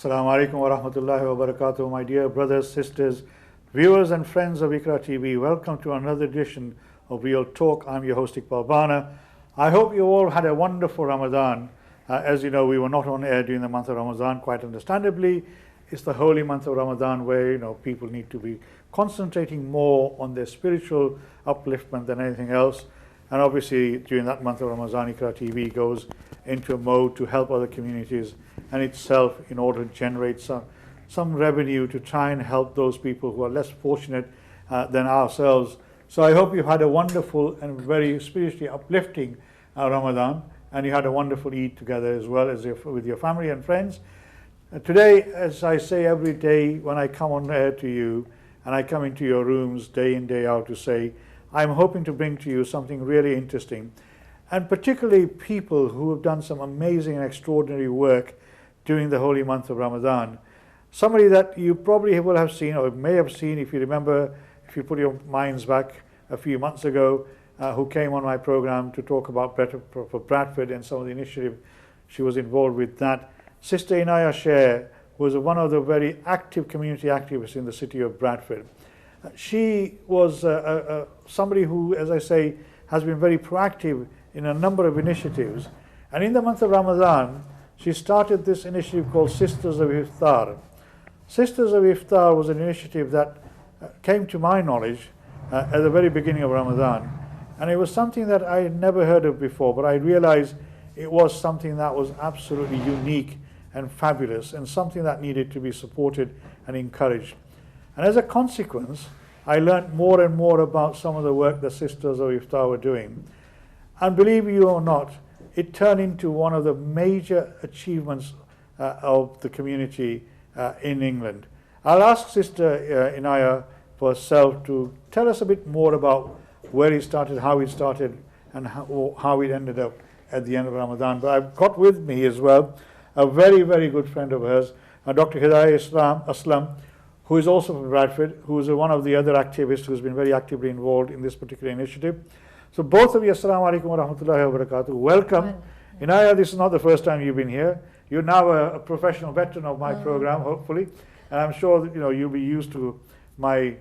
Assalamu alaikum wa rahmatullahi wa barakatuh, my dear brothers, sisters, viewers and friends of Iqra TV. Welcome to another edition of Real Talk. I'm your host Iqbal Bana. I hope you all had a wonderful Ramadan. As you know, we were not on air during the month of Ramadan, quite understandably. It's the holy month of Ramadan where people need to be concentrating more on their spiritual upliftment than anything else. And obviously during that month of Ramadan, Iqra TV goes into a mode to help other communities and itself in order to generate some revenue to try and help those people who are less fortunate than ourselves. So I hope you've had a wonderful and very spiritually uplifting Ramadan, and you had a wonderful Eid together as well as with your family and friends. Today, as I say every day when I come on air to you and I come into your rooms day in, day out to say, I'm hoping to bring to you something really interesting, and particularly people who have done some amazing and extraordinary work during the holy month of Ramadan. Somebody that you probably will have seen or may have seen if you remember, if you put your minds back a few months ago, who came on my program to talk about Better for Bradford and some of the initiative she was involved with that. Sister Inaya Sher was one of the very active community activists in the city of Bradford. She was somebody who, as I say, has been very proactive in a number of initiatives. And in the month of Ramadan, she started this initiative called Sisters of Iftar. Sisters of Iftar was an initiative that came to my knowledge at the very beginning of Ramadan. And it was something that I had never heard of before, but I realized it was something that was absolutely unique and fabulous and something that needed to be supported and encouraged. And as a consequence, I learned more and more about some of the work the Sisters of Iftar were doing. And believe you or not, it turned into one of the major achievements of the community in England. I'll ask Sister Inaya for herself to tell us a bit more about where it started, how it started, and how it ended up at the end of Ramadan. But I've got with me as well a very, very good friend of hers, Dr. Hidayah Aslam, who is also from Bradford, who is one of the other activists who's been very actively involved in this particular initiative. So both of you, Assalamu alaikum wa rahmatullahi wa barakatuh. Welcome. Inaya, this is not the first time you've been here. You're now a professional veteran of my program, hopefully. And I'm sure that you'll be used to my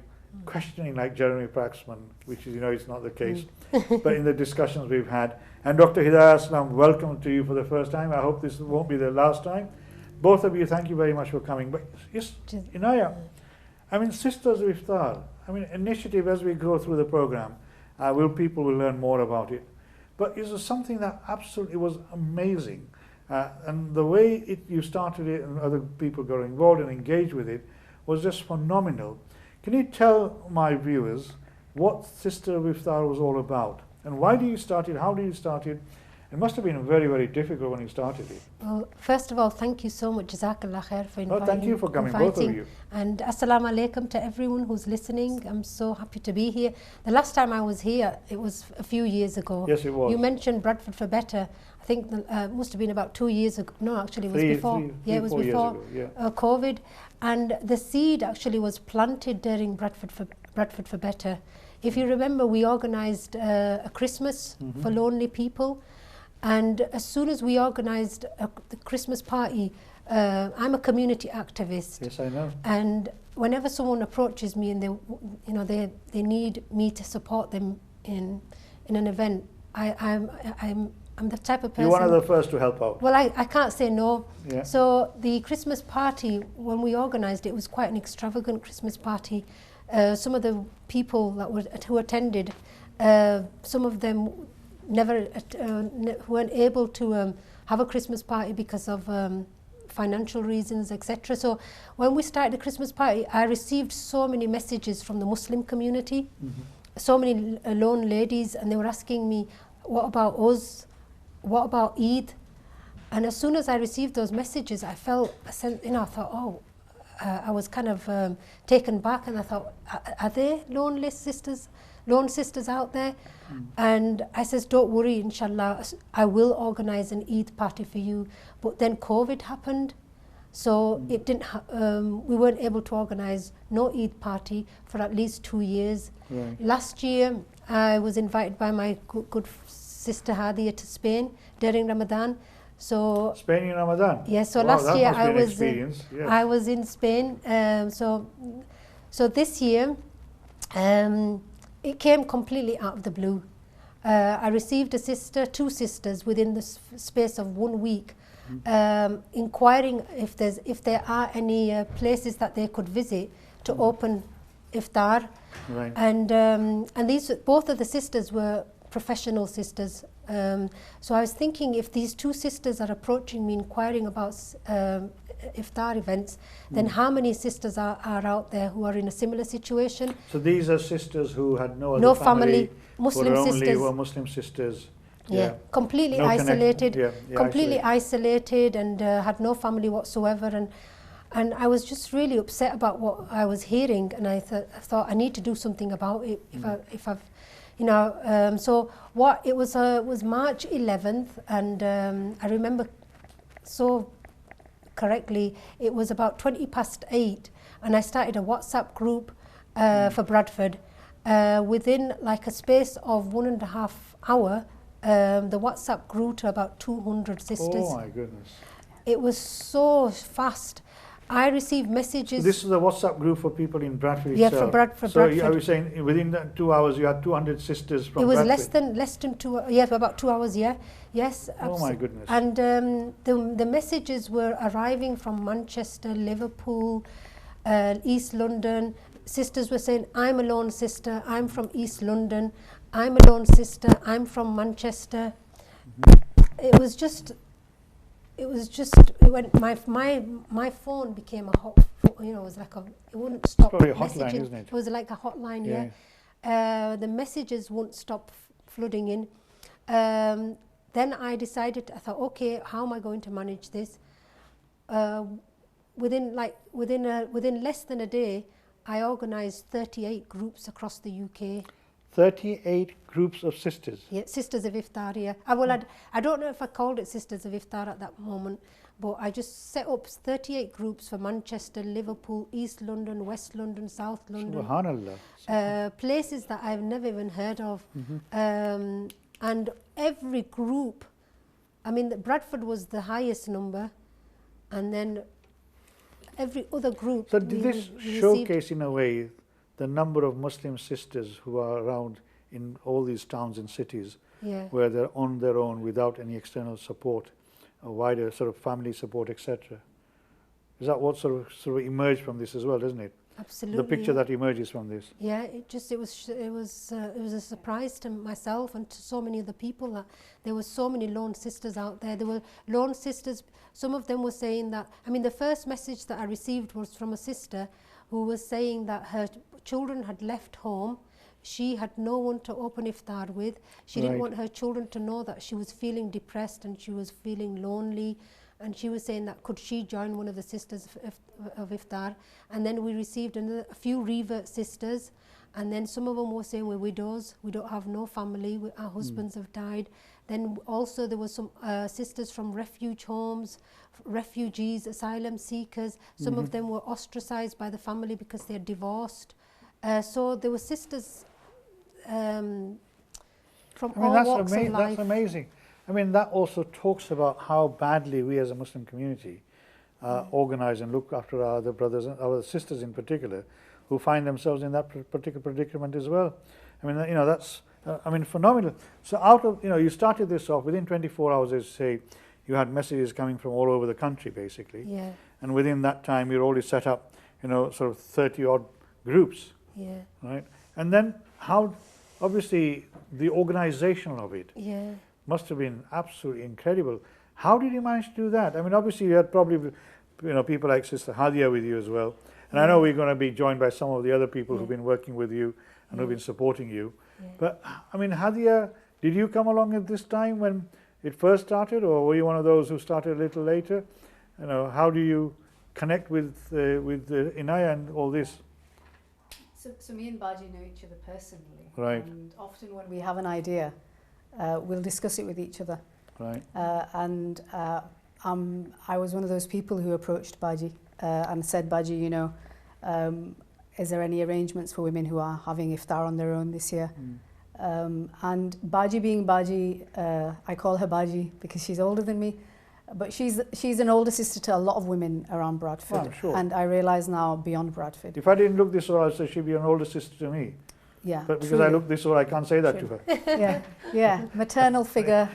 questioning like Jeremy Paxman, which is, it's not the case. But in the discussions we've had. And Dr. Hidayah Aslam, welcome to you for the first time. I hope this won't be the last time. Both of you, thank you very much for coming. But yes, Inaya, Sisters of Iftar, initiative as we go through the program, people will learn more about it. But it was something that absolutely was amazing. And the way you started it and other people got involved and engaged with it was just phenomenal. Can you tell my viewers what Sister of Iftar was all about? And why do you start it? How do you start it? It must have been very, very difficult when you started it. Well, first of all, thank you so much, Jazakallah khair, for inviting. Thank you for coming, both of you. And Assalamu alaikum to everyone who's listening. I'm so happy to be here. The last time I was here, it was a few years ago. Yes, it was. You mentioned Bradford for Better. I think must have been about 2 years ago. No, actually, it was before. It was before COVID. And the seed actually was planted during Bradford for Better. If you remember, we organised a Christmas for lonely people. And as soon as we organised the Christmas party, I'm a community activist. Yes, I know. And whenever someone approaches me and they need me to support them in an event, I'm the type of person. You're one of the first to help out. Well, I can't say no. Yeah. So the Christmas party, when we organised it, was quite an extravagant Christmas party. Some of the people who attended, some of them weren't able to have a Christmas party because of financial reasons, etc. So when we started the Christmas party, I received so many messages from the Muslim community, so many lone ladies, and they were asking me, what about us? What about Eid? And as soon as I received those messages, I felt a sense, I thought, I was kind of taken back, and I thought, are there lone sisters out there? And I says, don't worry, inshallah, I will organize an Eid party for you. But then COVID happened, so it didn't. We weren't able to organize no Eid party for at least 2 years. Right. Last year, I was invited by my good sister Hadia to Spain during Ramadan. So Spain in Ramadan? yeah, so Wow, last that year must be I an was experience. Yes. I was in Spain. So this year it came completely out of the blue. I received two sisters within the space of 1 week, inquiring if there are any places that they could visit to open iftar. Right. And these both of the sisters were professional sisters. So I was thinking, if these two sisters are approaching me inquiring about iftar events, then how many sisters are out there who are in a similar situation? So these are sisters who had no other No family, who Muslim were only sisters. were Muslim sisters. Yeah, completely No connect- isolated, yeah, completely isolated, and had no family whatsoever. And I was just really upset about what I was hearing, and I thought I need to do something about it. If I've, you know, so what it was March 11th, and I remember so correctly. It was about 8:20, and I started a WhatsApp group for Bradford. Within like a space of 1.5 hours, the WhatsApp grew to about 200 sisters. Oh my goodness. It was so fast. I received messages. So this is a WhatsApp group for people in Bradford Yeah, itself. for Bradford. So are you saying within 2 hours you had 200 sisters from It was Bradford? less than 2. Yeah, about 2 hours. Yeah, yes. Oh my goodness. And the messages were arriving from Manchester, Liverpool, East London. Sisters were saying, "I'm a lone sister. I'm from East London. I'm a lone sister. I'm from Manchester." It was just. It went. My phone became a hot. You know, it was like it wouldn't stop. Probably a hotline, messaging. isn't it? It was like a hotline. Yeah. The messages wouldn't stop flooding in. Then I decided. I thought, okay, how am I going to manage this? Within less than a day, I organised 38 groups across the UK. 38 groups of sisters. Yeah, Sisters of Iftar, yeah. I don't know if I called it Sisters of Iftar at that moment, but I just set up 38 groups for Manchester, Liverpool, East London, West London, South London. Subhanallah. Places that I've never even heard of. And every group, I mean, Bradford was the highest number, and then every other group. So did this showcase in a way the number of Muslim sisters who are around in all these towns and cities, where they're on their own without any external support, a wider sort of family support, etc.? Is that what sort of emerged from this as well, doesn't it? Absolutely. The picture that emerges from this. Yeah, it was a surprise to myself and to so many other people that there were so many lone sisters out there. There were lone sisters. Some of them were saying that. I mean, the first message that I received was from a sister who was saying that her children had left home. She had no one to open iftar with. She didn't want her children to know that she was feeling depressed and she was feeling lonely. And she was saying that could she join one of the sisters of iftar. And then we received a few revert sisters. And then some of them were saying we're widows. We don't have no family. Our husbands have died. Then also there were some sisters from refuge homes, refugees, asylum seekers. Some of them were ostracized by the family because they're divorced. So there were sisters from all walks of life. That's amazing. I mean, that also talks about how badly we as a Muslim community organize and look after our other brothers and our sisters in particular, who find themselves in that particular predicament as well. I mean, you know, that's phenomenal. So out of, you know, you started this off within 24 hours, as you say, you had messages coming from all over the country, basically. Yeah. And within that time, you're already set up, you know, sort of 30 odd groups. Yeah. Right. And then how, obviously, the organization of it must have been absolutely incredible. How did you manage to do that? I mean, obviously, you had probably, you know, people like Sister Hadia with you as well. And I know we're going to be joined by some of the other people who've been working with you and who've been supporting you. But, I mean, Hadia, did you come along at this time when it first started, or were you one of those who started a little later? You know, how do you connect with Inaya and all this? So me and Baji know each other personally. Right. And often when we have an idea, we'll discuss it with each other. Right. I was one of those people who approached Baji and said, Baji, you know, is there any arrangements for women who are having iftar on their own this year? And Baji being Baji, I call her Baji because she's older than me. But she's an older sister to a lot of women around Bradford. Oh, I'm sure. And I realise now beyond Bradford. If I didn't look this old, I'd say she'd be an older sister to me. Yeah. But because I truly. look this old, I can't say that to her. Yeah. Maternal figure,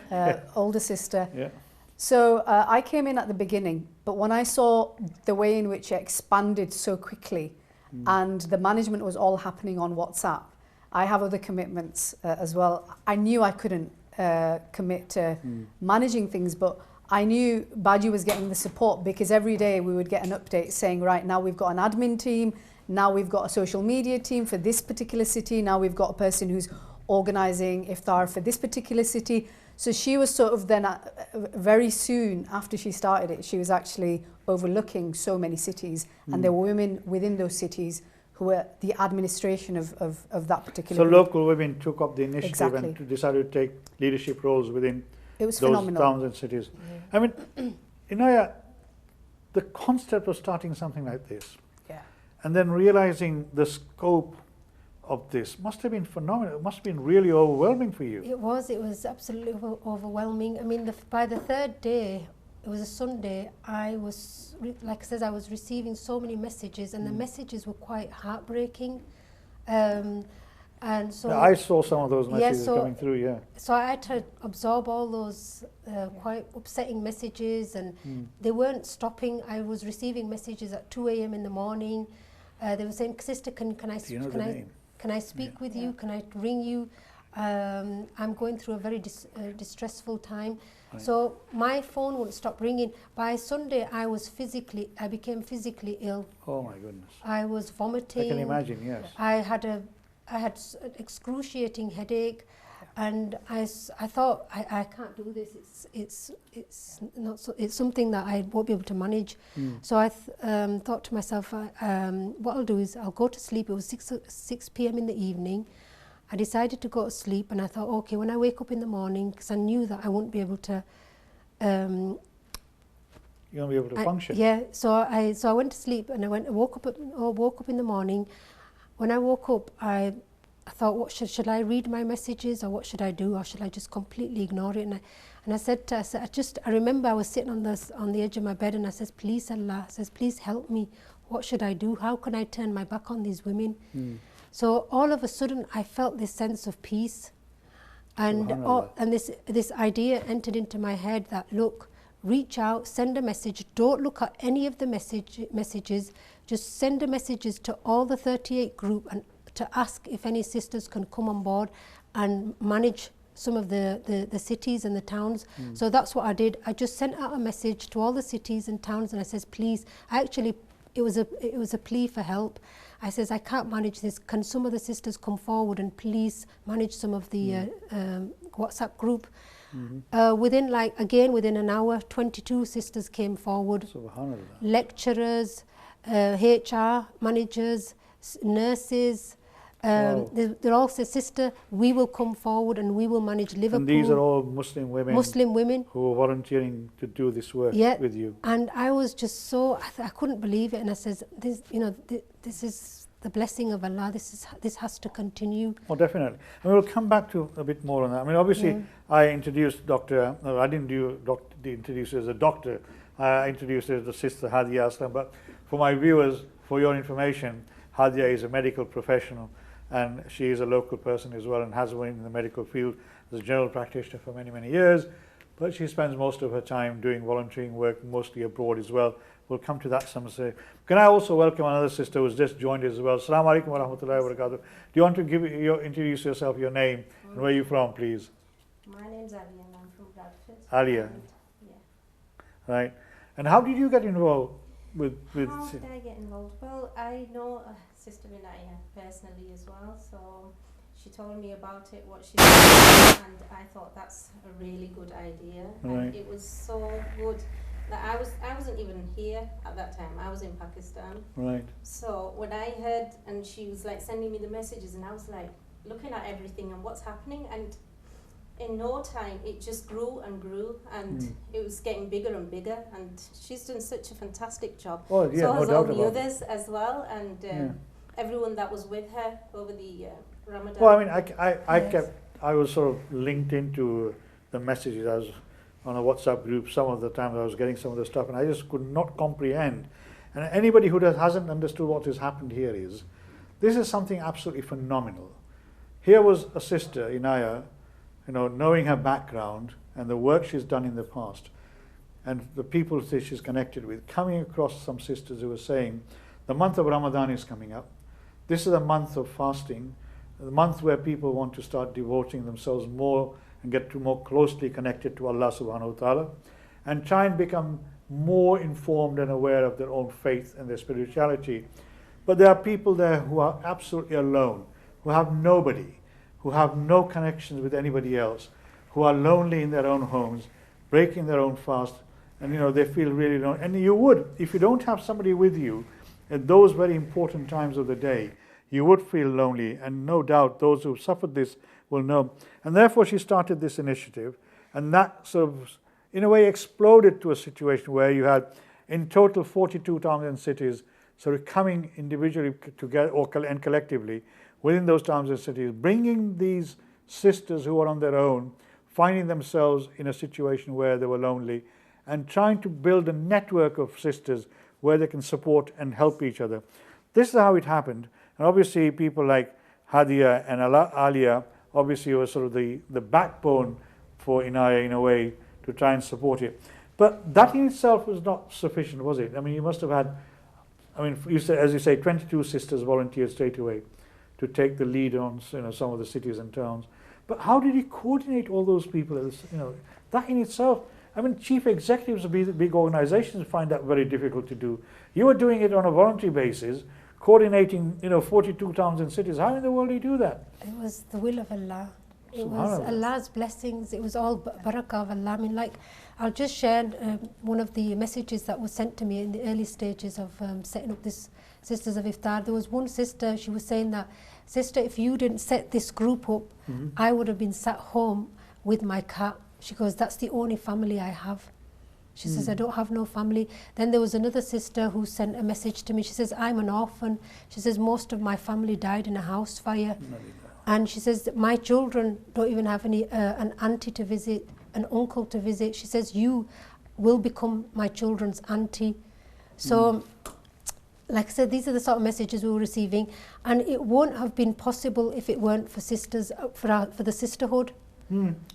older sister. Yeah. So I came in at the beginning, but when I saw the way in which it expanded so quickly and the management was all happening on WhatsApp, I have other commitments as well. I knew I couldn't commit to managing things, but I knew Baji was getting the support because every day we would get an update saying, right, now we've got an admin team, now we've got a social media team for this particular city, now we've got a person who's organising iftar for this particular city. So she was sort of then, very soon after she started it, she was actually overlooking so many cities and there were women within those cities who were the administration of that particular So group. local women took up the initiative Exactly. and decided to take leadership roles within It was those phenomenal. towns and cities. I mean, Inaya, the concept of starting something like this Yeah. and then realizing the scope of this must have been phenomenal. It must have been really overwhelming for you. It was absolutely overwhelming. I mean, by the third day, it was a Sunday, I was, like I said, I was receiving so many messages and the messages were quite heartbreaking. And so Yeah, I saw some of those messages so- coming through, yeah. So I had to absorb all those quite upsetting messages and they weren't stopping. I was receiving messages at 2 a.m. in the morning. They were saying, sister, can I Do you know the name? can I speak with you? Can I ring you? I'm going through a very distressful time. Right. So my phone wouldn't stop ringing. By Sunday, I became physically ill. Oh my goodness. I was vomiting. I can imagine, yes. I had an excruciating headache, and I thought I can't do this. It's not so. It's something that I won't be able to manage. So I thought to myself, what I'll do is I'll go to sleep. It was 6 p.m. in the evening. I decided to go to sleep, and I thought, okay, when I wake up in the morning, because I knew that I wouldn't be able to. You won't be able to function. Yeah. So I went to sleep, and I woke up in the morning. When I woke up, I thought, what should I read my messages, or what should I do, or should I just completely ignore it? And I said, I remember I was sitting on the edge of my bed, and I said, please Allah, please help me. What should I do? How can I turn my back on these women? So all of a sudden, I felt this sense of peace, and this idea entered into my head that, look, reach out, send a message. Don't look at any of the messages. Just send the messages to all the 38 group and to ask if any sisters can come on board and manage some of the cities and the towns. So that's what I did. I just sent out a message to all the cities and towns, and I says, please. It was a plea for help. I says, I can't manage this. Can some of the sisters come forward and please manage some of the WhatsApp group? Within an hour, 22 sisters came forward. Subhanallah. Lecturers, HR managers, nurses. Wow. They all said, sister, we will come forward and we will manage Liverpool. And these are all Muslim women who are volunteering to do this work with you. And I was just I couldn't believe it. And I says, this is the blessing of Allah. This has to continue. Oh, definitely. And we'll come back to a bit more on that. I mean, obviously, I introduced I didn't introduce her as a doctor. I introduced her as the sister Hadia Aslam. But for my viewers, for your information, Hadia is a medical professional, and she is a local person as well, and has been in the medical field as a general practitioner for many, many years. But she spends most of her time doing volunteering work, mostly abroad as well. We'll come to that some say. Can I also welcome another sister who's just joined as well? Assalamu alaikum wa rahmatullahi wa barakatuh. Do you want to introduce yourself, your name, and where you're from, please? My name's Alia and I'm from Bradford. Alia. Yeah. Right. And how did you get involved with How did I get involved? Well, I know Sister Inaya personally as well, so she told me about it, what she did, and I thought that's a really good idea. Right. And it was so good that I wasn't even here at that time. I was in Pakistan. Right. So when I heard, and she was like sending me the messages, and I was like looking at everything and what's happening, and in no time it just grew and grew, and it was getting bigger and bigger, and she's done such a fantastic job. Oh, yeah, So no has doubt all the about it. others as well, and everyone that was with her over the Ramadan. Well, I mean, I was sort of linked into the messages as on a WhatsApp group some of the time I was getting some of the stuff, and I just could not comprehend. And anybody who hasn't understood what has happened here is, this is something absolutely phenomenal. Here was a sister, Inaya, knowing her background and the work she's done in the past, and the people that she's connected with, coming across some sisters who were saying, the month of Ramadan is coming up. This is a month of fasting, the month where people want to start devoting themselves more and get more closely connected to Allah subhanahu wa ta'ala, and try and become more informed and aware of their own faith and their spirituality. But there are people there who are absolutely alone, who have nobody, who have no connections with anybody else, who are lonely in their own homes, breaking their own fast, and they feel really lonely. And you would, if you don't have somebody with you at those very important times of the day, you would feel lonely, and no doubt those who suffered this will know. And therefore she started this initiative, and that sort of, in a way, exploded to a situation where you had, in total, 42 towns and cities sort of coming individually together and collectively within those towns and cities, bringing these sisters who are on their own, finding themselves in a situation where they were lonely, and trying to build a network of sisters where they can support and help each other. This is how it happened. And obviously people like Hadia and Alia obviously were sort of the backbone for Inaya in a way to try and support it. But that in itself was not sufficient, was it? I mean, you must have had, you said, as you say, 22 sisters volunteered straight away to take the lead on some of the cities and towns. But how did you coordinate all those people? That in itself, chief executives of big organizations find that very difficult to do. You were doing it on a voluntary basis, coordinating 42 towns and cities. How in the world do you do that? It was the will of Allah. It was Allah's blessings. It was all barakah of Allah. I'll just share one of the messages that was sent to me in the early stages of setting up this Sisters of Iftar. There was one sister, she was saying that, sister, if you didn't set this group up, I would have been sat home with my cat. She goes, that's the only family I have. She says, I don't have no family. Then there was another sister who sent a message to me. She says, I'm an orphan. She says, most of my family died in a house fire. And she says, my children don't even have an auntie to visit, an uncle to visit. She says, you will become my children's auntie. So, like I said, these are the sort of messages we were receiving. And it won't have been possible if it weren't for sisters, for the sisterhood.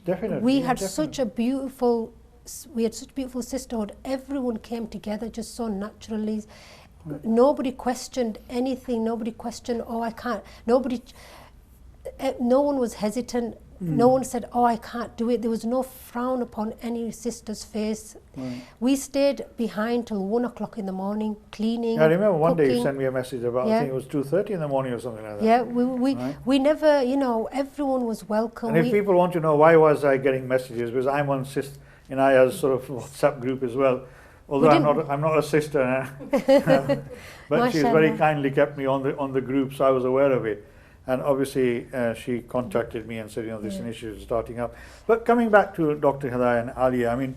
Definitely. We had such beautiful sisterhood. Everyone came together just so naturally. Nobody questioned anything. Nobody questioned, oh, I can't. No one was hesitant. No one said, oh, I can't do it. There was no frown upon any sister's face. We stayed behind till 1 o'clock in the morning, cleaning, I remember one cooking. day you sent me a message about, I think it was 2:30 in the morning or something like that. Yeah, we never, everyone was welcome. And if people want to know why was I getting messages, because I'm on Inaya's sort of WhatsApp group as well. Although I'm not a sister, but she's very kindly kept me on the group, so I was aware of it. And obviously she contacted me and said, this initiative is starting up. But coming back to Dr. Hidayah and Alia,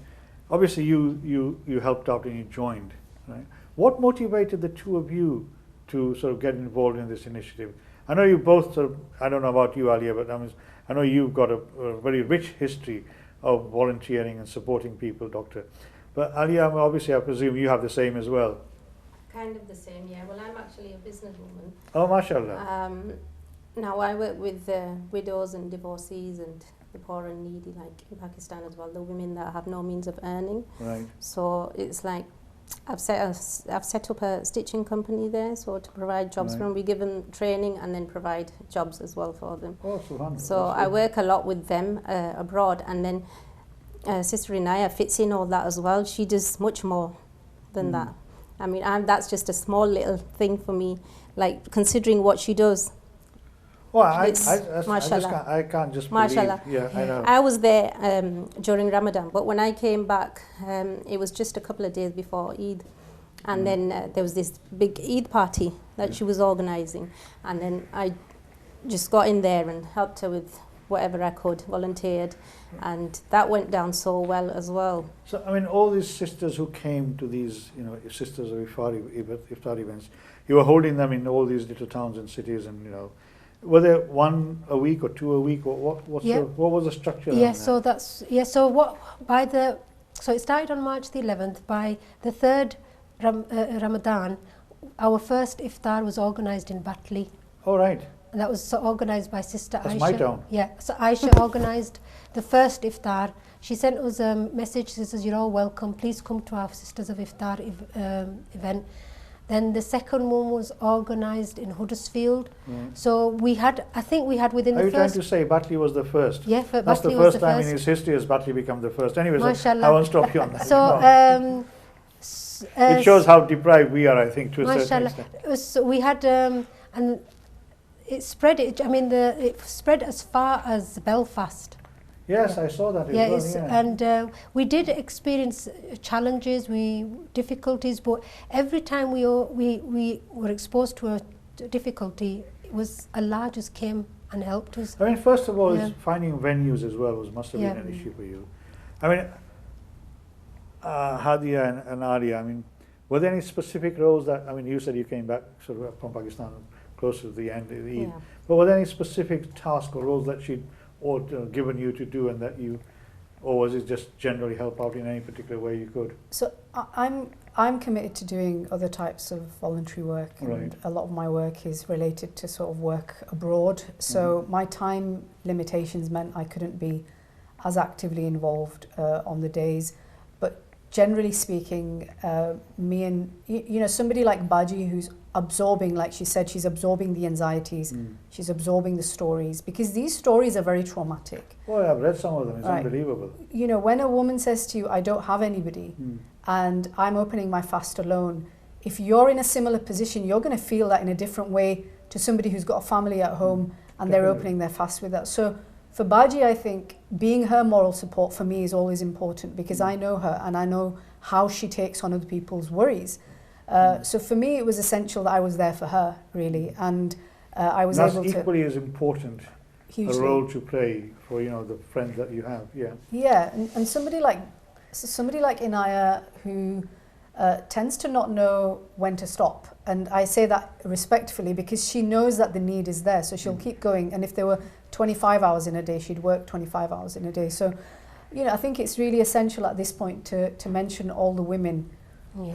obviously you helped out and you joined, right? What motivated the two of you to sort of get involved in this initiative? I know you both I don't know about you, Alia, but I know you've got a very rich history of volunteering and supporting people, Doctor. But Alia, obviously I presume you have the same as well. Kind of the same, yeah. Well, I'm actually a businesswoman. Oh, mashallah. Now I work with widows and divorcees and the poor and needy, like in Pakistan as well, the women that have no means of earning. Right. So it's like I've set up a stitching company there, so to provide jobs for them. We give them training and then provide jobs as well for them. Oh, subhanallah. So I work a lot with them abroad, and then Sister Inaya fits in all that as well. She does much more than that. That's just a small little thing for me, like considering what she does. Well, I can't just believe. Yeah, I know. I was there during Ramadan, but when I came back, it was just a couple of days before Eid. And then there was this big Eid party that she was organising. And then I just got in there and helped her with whatever I could, volunteered. And that went down so well as well. So, all these sisters who came to these, Sisters of Iftar events, you were holding them in all these little towns and cities and, Were there one a week or two a week, or what Yeah. what was the structure? Yeah, on so that's so what by the so it started on March the 11th. By the third Ramadan, our first iftar was organised in Batley. Oh, right. And that was organised by Sister That's Aisha. my town. Yeah, so Aisha organised the first iftar. She sent us a message. She says, "You're all welcome. Please come to our Sisters of Iftar event." Then the second one was organised in Huddersfield. So we had, I think we had within Are the you trying first. to say Batley was the first? Yeah, That's Batley the was first the time first. in its history has Batley become the first. Anyways, Mashallah. I won't stop you on that. So No. It shows how deprived we are, I think, to a certain Mashallah. extent. It was, we had and it spread. I mean, it spread as far as Belfast. Yes, I saw that as Yeah, well. and we did experience challenges, difficulties, but every time we were exposed to a difficulty, it was Allah just came and helped us. I mean, first of all, Yeah. it's finding venues as well must have Yeah. been an issue for you. I mean, Hadia and Adia, I mean, were there any specific roles that, I mean, you said you came back sort of from Pakistan close to the end of the Eid, Yeah. but were there any specific tasks or roles that she'd given you to do and that you, or was it just generally help out in any particular way you could? So I'm committed to doing other types of voluntary work, and Right. a lot of my work is related to sort of work abroad. So my time limitations meant I couldn't be as actively involved on the days. But generally speaking, me and you know, somebody like Baji who's absorbing, like she said, she's absorbing the anxieties, she's absorbing the stories, because these stories are very traumatic. Oh, yeah, I've read some of them. It's Right. unbelievable. You know, when a woman says to you, I don't have anybody, and I'm opening my fast alone, if you're in a similar position, you're going to feel that in a different way to somebody who's got a family at home and they're Definitely. opening their fast with that. So for Baji, I think being her moral support for me is always important, because I know her and I know how she takes on other people's worries. So for me, it was essential that I was there for her, really, and I was That's able to equally as important hugely. a role to play for, you know, the friends that you have. Yeah. Yeah, and somebody like Inaya who tends to not know when to stop. And I say that respectfully because she knows that the need is there, so she'll keep going. And if there were 25 hours in a day, she'd work 25 hours in a day. So, you know, I think it's really essential at this point to mention all the women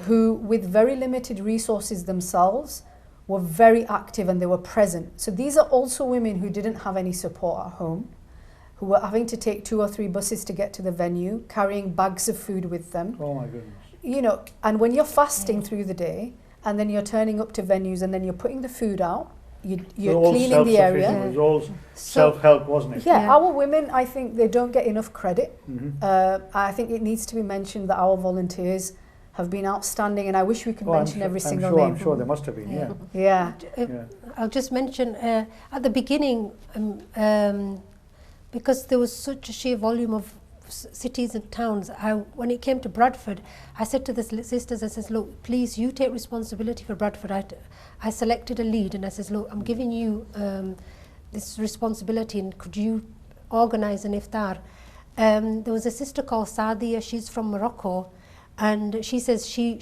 who, with very limited resources themselves, were very active and they were present. So these are also women who didn't have any support at home, who were having to take 2 or 3 buses to get to the venue, carrying bags of food with them. Oh, my goodness. You know, and when you're fasting through the day, and then you're turning up to venues, and then you're putting the food out, you're all cleaning the area. self-sufficient. It was all self-help, wasn't it? Yeah, Yeah. our women, I think they don't get enough credit. Mhm. I think it needs to be mentioned that our volunteers have been outstanding, and I wish we could mention every single name. I'm sure there must have been, yeah. Yeah. Yeah. I'll just mention at the beginning, because there was such a sheer volume of cities and towns, when it came to Bradford, I said to the sisters, I says, look, please, you take responsibility for Bradford. I selected a lead and I says, look, I'm giving you this responsibility, and could you organise an iftar? There was a sister called Sadia, she's from Morocco, and she says she